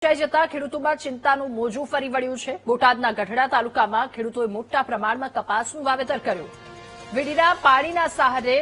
જતા ખેડૂતોમાં ચિંતાનું મોજું ફરી વળ્યું છે। બોટાદના ગઢડા તાલુકામાં ખેડૂતોએ મોટા પ્રમાણમાં કપાસનું વાવેતર કર્યું। વીડીના પાણીના સહારે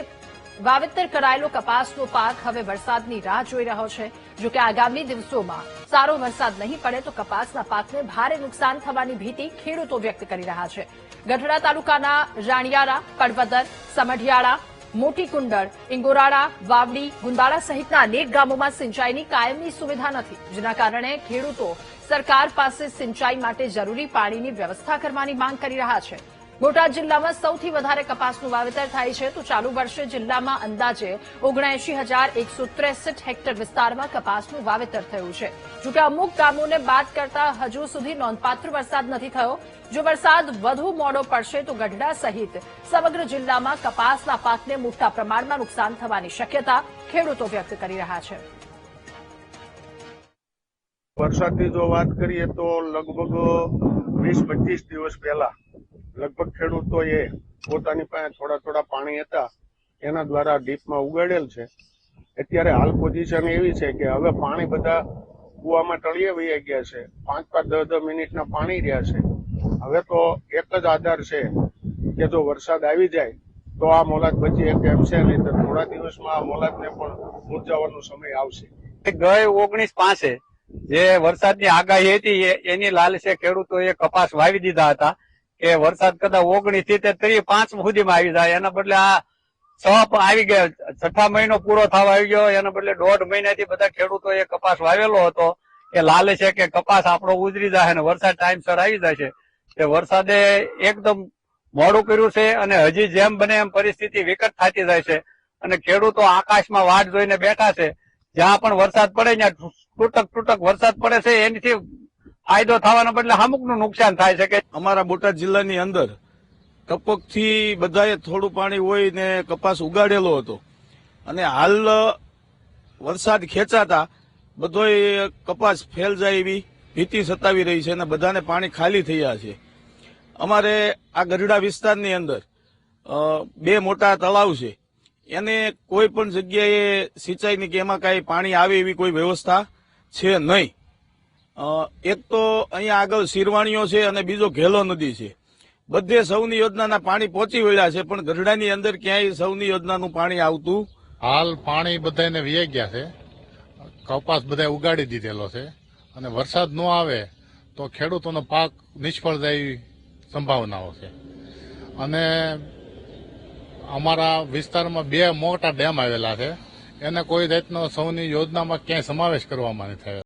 વાવેતર કરાયેલો કપાસનો પાક હવે વરસાદની રાહ જોઈ રહ્યો છે। જો કે આગામી દિવસોમાં સારો વરસાદ નહીં પડે તો કપાસના પાકને ભારે નુકસાન થવાની ભીતિ ખેડૂતો વ્યક્ત કરી રહ્યા છે। ગઢડા તાલુકાના રાણિયારા, પડવદર, સમઢિયાળા, મોટી કુંડળ, ઇંગોરાળા, વાવડી, ગુંદાળા સહિતના અનેક ગામોમાં સિંચાઈની કાયમની સુવિધા નથી, જેના કારણે ખેડૂતો સરકાર પાસે સિંચાઈ માટે જરૂરી પાણીની વ્યવસ્થા કરવાની માંગ કરી રહ્યા છે। બોટાદ જિલ્લામાં સૌથી વધારે કપાસનું વાવેતર થાય છે, તો ચાલુ વર્ષે જિલ્લામાં અંદાજે 79,163 હેક્ટર વિસ્તારમાં કપાસનું વાવેતર થયું છે। જોકે અમુક ગામોને બાદ કરતા હજુ સુધી નોંધપાત્ર વરસાદ નથી થયો। જો વરસાદ વધુ મોડો પડશે તો ગઢડા સહિત સમગ્ર જિલ્લામાં કપાસના પાકને મોટા પ્રમાણમાં નુકસાન થવાની શક્યતા ખેડૂતો વ્યક્ત કરી રહ્યા છે। વરસાદની જો વાત કરીએ તો લગભગ 20-25 દિવસ પહેલા લગભગ ખેડૂતોએ પોતાની પાસે થોડા પાણી હતા એના દ્વારા ડીપમાં ઉગાડેલ છે। અત્યારે હાલ પોઝિશન એવી છે કે હવે પાણી બધા કુવામાં તળિયે વહી ગયા છે। 5-10 મિનિટના પાણી રહ્યા છે। હવે તો એક જ આધાર છે કે જો વરસાદ આવી જાય તો આ મોલાદ બચી એક એમ છે, નહીં તો થોડા દિવસમાં આ મોલાદને પણ મૂંઝાવાનો સમય આવશે। ગઈ 19/5 જે વરસાદની આગાહી હતી એની લાલસે ખેડૂતોએ કપાસ વાવી દીધા હતા કે વરસાદ કદાચ 29-30-5 સુધીમાં આવી જાય, એના બદલે આ 6 આવી ગયા, 6ઠા મહિનો પૂરો થવા આવી ગયો, એના બદલે 1.5 મહિનાથી બધા ખેડૂતોએ કપાસ વાવેલો હતો। એ લાલે છે કે કપાસ આપણો ઉજરી જાય અને વરસાદ ટાઈમસર આવી જાય છે। વરસાદે એકદમ મોડું કર્યું છે અને હજી જેમ બને એમ પરિસ્થિતિ વિકટ થતી જાય છે અને ખેડૂતો આકાશમાં વાટ જોઈને બેઠા છે। જ્યાં પણ વરસાદ પડે ત્યાં તૂટક વરસાદ પડે છે, એનાથી ફાયદો થવાના બદલે અમુકનું નુકસાન થાય છે। કે અમારા બોટાદ જિલ્લાની અંદર ટપકથી બધાએ થોડું પાણી હોય ને કપાસ ઉગાડેલો હતો અને હાલ વરસાદ ખેંચાતા બધોય કપાસ ફેલ જાય એવી ભીતિ સતાવી રહી છે અને બધાને પાણી ખાલી થયા છે। અમારે આ ગઢડા વિસ્તારની અંદર 2 મોટા તળાવ છે, એને કોઈ પણ જગ્યાએ સિંચાઈની કે એમાં કાંઈ પાણી આવે એવી કોઈ વ્યવસ્થા છે નહીં। એક તો અહીંયા આગળ શિરવાણીઓ છે અને બીજો ઘેલો નદી છે। બધે સૌની યોજનાના પાણી પહોંચી વળ્યા છે, પણ ગઢડાની અંદર ક્યાંય સૌની યોજનાનું પાણી આવતું હાલ પાણી બધાને વહી ગયા છે, કપાસ બધા ઉગાડી દીધેલો છે અને વરસાદ ન આવે તો ખેડૂતોનો પાક નિષ્ફળ જાય એવી સંભાવનાઓ છે। અને અમારા વિસ્તારમાં 2 મોટા ડેમ આવેલા છે, એને કોઈ જાતનો સૌની યોજનામાં ક્યાંય સમાવેશ કરવામાં નથી થયો।